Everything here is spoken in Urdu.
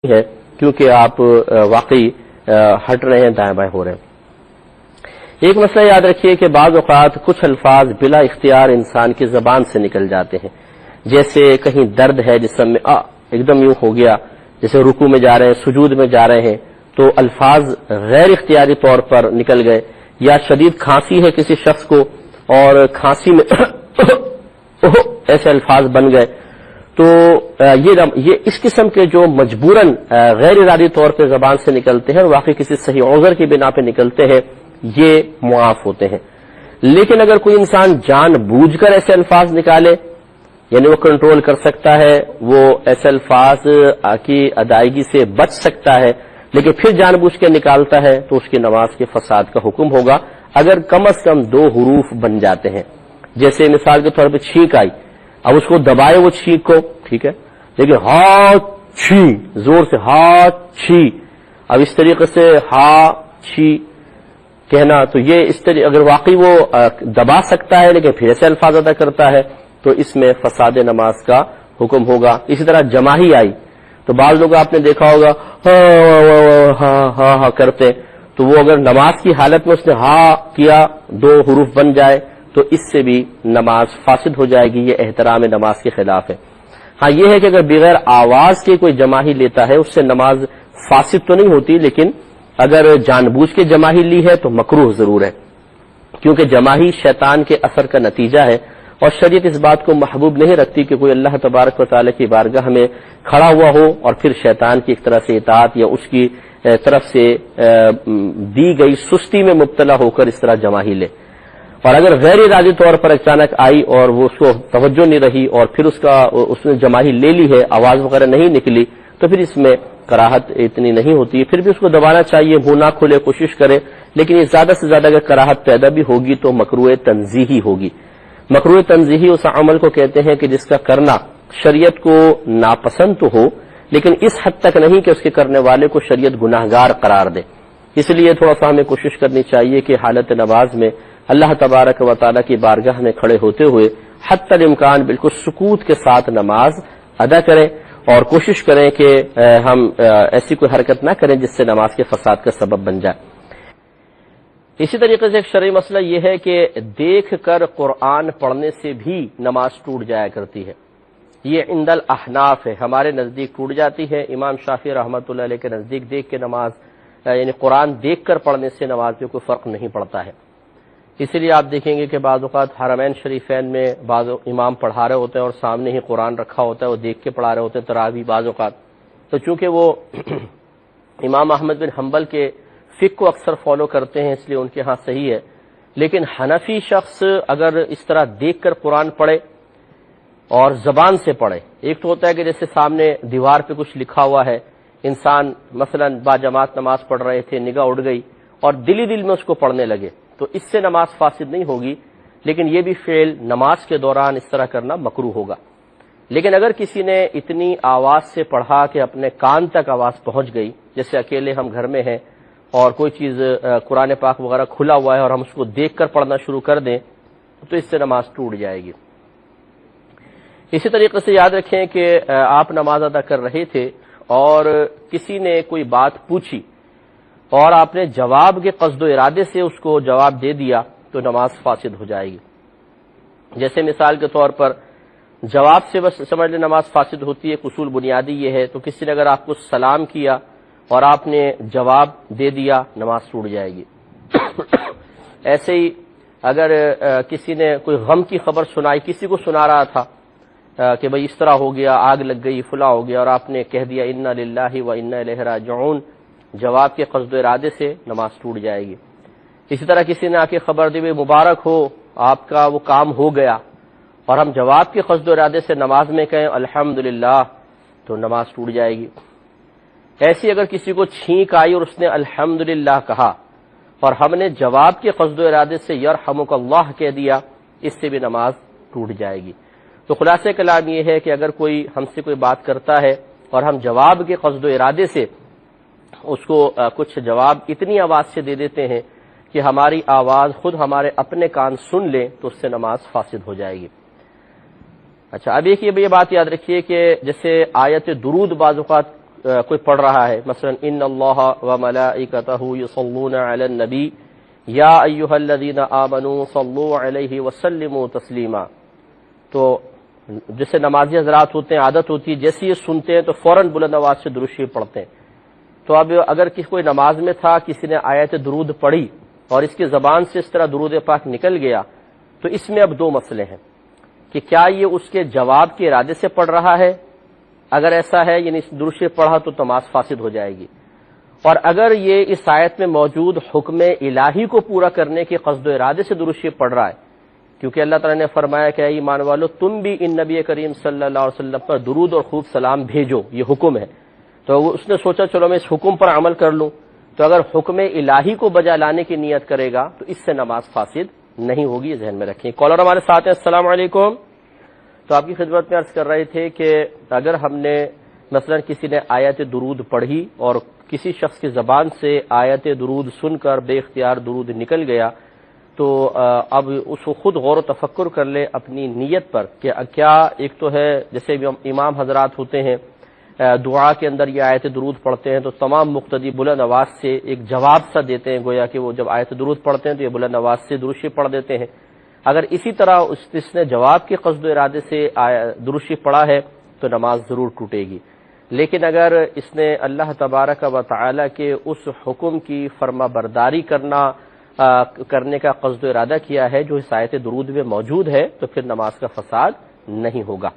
ہے کیونکہ آپ واقعی ہٹ رہے ہیں، دائیں بائیں ہو رہے ہیں۔ ایک مسئلہ یاد رکھیے کہ بعض اوقات کچھ الفاظ بلا اختیار انسان کی زبان سے نکل جاتے ہیں، جیسے کہیں درد ہے جسم میں ایک دم یوں ہو گیا، جیسے رکوع میں جا رہے ہیں، سجود میں جا رہے ہیں تو الفاظ غیر اختیاری طور پر نکل گئے، یا شدید کھانسی ہے کسی شخص کو اور کھانسی میں ایسے الفاظ بن گئے، تو یہ اس قسم کے جو مجبوراً غیر ارادی طور پہ زبان سے نکلتے ہیں اور واقعی کسی صحیح عذر کی بنا پہ نکلتے ہیں، یہ معاف ہوتے ہیں۔ لیکن اگر کوئی انسان جان بوجھ کر ایسے الفاظ نکالے، یعنی وہ کنٹرول کر سکتا ہے، وہ ایسے الفاظ کی ادائیگی سے بچ سکتا ہے، لیکن پھر جان بوجھ کے نکالتا ہے تو اس کی نماز کے فساد کا حکم ہوگا اگر کم از کم 2 حروف بن جاتے ہیں۔ جیسے مثال کے طور پہ چھینک آئی، اب اس کو دبائے وہ چھینک کو، ٹھیک ہے، لیکن ہا چھی، زور سے ہا چھی، اب اس طریقے سے ہا چھی کہنا، تو یہ اس طریقے اگر واقعی وہ دبا سکتا ہے لیکن پھر ایسے الفاظ ادا کرتا ہے تو اس میں فساد نماز کا حکم ہوگا۔ اسی طرح جماہی آئی تو بعض لوگ آپ نے دیکھا ہوگا ہا ہا ہا کرتے، تو وہ اگر نماز کی حالت میں اس نے ہا کیا 2 حروف بن جائے تو اس سے بھی نماز فاسد ہو جائے گی، یہ احترام نماز کے خلاف ہے۔ ہاں یہ ہے کہ اگر بغیر آواز کے کوئی جماہی لیتا ہے اس سے نماز فاسد تو نہیں ہوتی، لیکن اگر جان بوجھ کے جماہی لی ہے تو مکروہ ضرور ہے، کیونکہ جماہی شیطان کے اثر کا نتیجہ ہے، اور شریعت اس بات کو محبوب نہیں رکھتی کہ کوئی اللہ تبارک و تعالی کی بارگاہ میں کھڑا ہوا ہو اور پھر شیطان کی ایک طرح سے اطاعت یا اس کی طرف سے دی گئی سستی میں مبتلا ہو کر اس طرح جماہی لے۔ اور اگر غیر ارادی طور پر اچانک آئی اور وہ اس کو توجہ نہیں رہی اور پھر اس نے جماہی لے لی ہے، آواز وغیرہ نہیں نکلی، تو پھر اس میں کراہت اتنی نہیں ہوتی، پھر بھی اس کو دبانا چاہیے، منہ نہ کھلے، کوشش کرے، لیکن یہ زیادہ سے زیادہ اگر کراہت پیدا بھی ہوگی تو مکروہ تنزیہی ہوگی۔ مکروہ تنزیہی اس عمل کو کہتے ہیں کہ جس کا کرنا شریعت کو ناپسند تو ہو لیکن اس حد تک نہیں کہ اس کے کرنے والے کو شریعت گناہگار قرار دے۔ اس لیے تھوڑا سا ہمیں کوشش کرنی چاہیے کہ حالت نماز میں اللہ تبارک و تعالی کی بارگاہ میں کھڑے ہوتے ہوئے حتی الامکان بالکل سکوت کے ساتھ نماز ادا کریں، اور کوشش کریں کہ ہم ایسی کوئی حرکت نہ کریں جس سے نماز کے فساد کا سبب بن جائے۔ اسی طریقے سے ایک شرعی مسئلہ یہ ہے کہ دیکھ کر قرآن پڑھنے سے بھی نماز ٹوٹ جایا کرتی ہے، یہ عند الاحناف ہے، ہمارے نزدیک ٹوٹ جاتی ہے، امام شافعی رحمۃ اللہ علیہ کے نزدیک دیکھ کے نماز یعنی قرآن دیکھ کر پڑھنے سے نماز میں کوئی فرق نہیں پڑتا ہے۔ اسی لیے آپ دیکھیں گے کہ بعض اوقات حرمین شریفین میں بعض امام پڑھا رہے ہوتے ہیں اور سامنے ہی قرآن رکھا ہوتا ہے، وہ دیکھ کے پڑھا رہے ہوتے ہیں تراویح بعض اوقات، تو چونکہ وہ امام احمد بن حنبل کے فقہ کو اکثر فالو کرتے ہیں اس لیے ان کے ہاں صحیح ہے، لیکن حنفی شخص اگر اس طرح دیکھ کر قرآن پڑھے اور زبان سے پڑھے، ایک تو ہوتا ہے کہ جیسے سامنے دیوار پہ کچھ لکھا ہوا ہے، انسان مثلا با جماعت نماز پڑھ رہے تھے، نگاہ اڑ گئی اور دل میں اس کو پڑھنے لگے، تو اس سے نماز فاسد نہیں ہوگی، لیکن یہ بھی فعل نماز کے دوران اس طرح کرنا مکروہ ہوگا۔ لیکن اگر کسی نے اتنی آواز سے پڑھا کہ اپنے کان تک آواز پہنچ گئی، جیسے اکیلے ہم گھر میں ہیں اور کوئی چیز قرآن پاک وغیرہ کھلا ہوا ہے اور ہم اس کو دیکھ کر پڑھنا شروع کر دیں تو اس سے نماز ٹوٹ جائے گی۔ اسی طریقے سے یاد رکھیں کہ آپ نماز ادا کر رہے تھے اور کسی نے کوئی بات پوچھی اور آپ نے جواب کے قصد و ارادے سے اس کو جواب دے دیا تو نماز فاسد ہو جائے گی۔ جیسے مثال کے طور پر جواب سے بس سمجھ لیں نماز فاسد ہوتی ہے، اصول بنیادی یہ ہے، تو کسی نے اگر آپ کو سلام کیا اور آپ نے جواب دے دیا نماز ٹوٹ جائے گی۔ ایسے ہی اگر کسی نے کوئی غم کی خبر سنائی، کسی کو سنا رہا تھا کہ بھئی اس طرح ہو گیا، آگ لگ گئی، فلاں ہو گیا، اور آپ نے کہہ دیا انا للہ و انا الیہ راجعون، جواب کے قصد و ارادے سے نماز ٹوٹ جائے گی۔ اسی طرح کسی نے آ کے خبر دی بھئی مبارک ہو، آپ کا وہ کام ہو گیا، اور ہم جواب کے قصد و ارادے سے نماز میں کہیں الحمدللہ تو نماز ٹوٹ جائے گی۔ ایسی اگر کسی کو چھینک آئی اور اس نے الحمدللہ کہا اور ہم نے جواب کے قصد و ارادے سے یرحمک اللہ کہہ دیا، اس سے بھی نماز ٹوٹ جائے گی۔ تو خلاصہ کلام یہ ہے کہ اگر کوئی ہم سے کوئی بات کرتا ہے اور ہم جواب کے قصد و ارادے سے اس کو کچھ جواب اتنی آواز سے دے دیتے ہیں کہ ہماری آواز خود ہمارے اپنے کان سن لیں تو اس سے نماز فاسد ہو جائے گی۔ اچھا، اب ایک یہ بات یاد رکھیے کہ جیسے آیت درود بعض اوقات کوئی پڑھ رہا ہے، مثلا ان اللہ و ملائکتہ یصلون علی النبی یا ایھا الذین آمنوا صلوا علیہ وسلموا تسلیما، تو جسے نمازی حضرات ہوتے ہیں عادت ہوتی ہے جیسے یہ سنتے ہیں تو فوراً بلند آواز سے درود شریف پڑھتے ہیں. تو اب اگر کوئی نماز میں تھا، کسی نے آیت درود پڑھی اور اس کی زبان سے اس طرح درود پاک نکل گیا، تو اس میں اب دو مسئلے ہیں کہ کیا یہ اس کے جواب کے ارادے سے پڑھ رہا ہے، اگر ایسا ہے یعنی درود شریف پڑھا تو نماز فاسد ہو جائے گی، اور اگر یہ اس آیت میں موجود حکم الہی کو پورا کرنے کے قصد و ارادے سے درود شریف پڑھ رہا ہے، کیونکہ اللہ تعالیٰ نے فرمایا کہ اے ایمان والو تم بھی ان نبی کریم صلی اللہ علیہ وسلم پر درود اور خوب سلام بھیجو، یہ حکم ہے. تو اس نے سوچا چلو میں اس حکم پر عمل کر لوں، تو اگر حکم الہی کو بجا لانے کی نیت کرے گا تو اس سے نماز فاسد نہیں ہوگی، یہ ذہن میں رکھیں. کالر ہمارے ساتھ ہیں، السلام علیکم. تو آپ کی خدمت میں عرض کر رہے تھے کہ اگر ہم نے مثلا کسی نے آیت درود پڑھی اور کسی شخص کی زبان سے آیت درود سن کر بے اختیار درود نکل گیا، تو اب اس کو خود غور و تفکر کر لے اپنی نیت پر کہ کیا ایک تو ہے جیسے امام حضرات ہوتے ہیں دعا کے اندر یہ آیت درود پڑھتے ہیں تو تمام مقتدی بلند آواز سے ایک جواب سا دیتے ہیں، گویا کہ وہ جب آیت درود پڑھتے ہیں تو یہ بلند آواز سے درود شریف پڑھ دیتے ہیں. اگر اسی طرح اس نے جواب کے قصد و ارادے سے درود شریف پڑھا ہے تو نماز ضرور ٹوٹے گی. لیکن اگر اس نے اللہ تبارک و تعالی کے اس حکم کی فرما برداری کرنے کا قصد و ارادہ کیا ہے جو اس آیت درود میں موجود ہے، تو پھر نماز کا فساد نہیں ہوگا.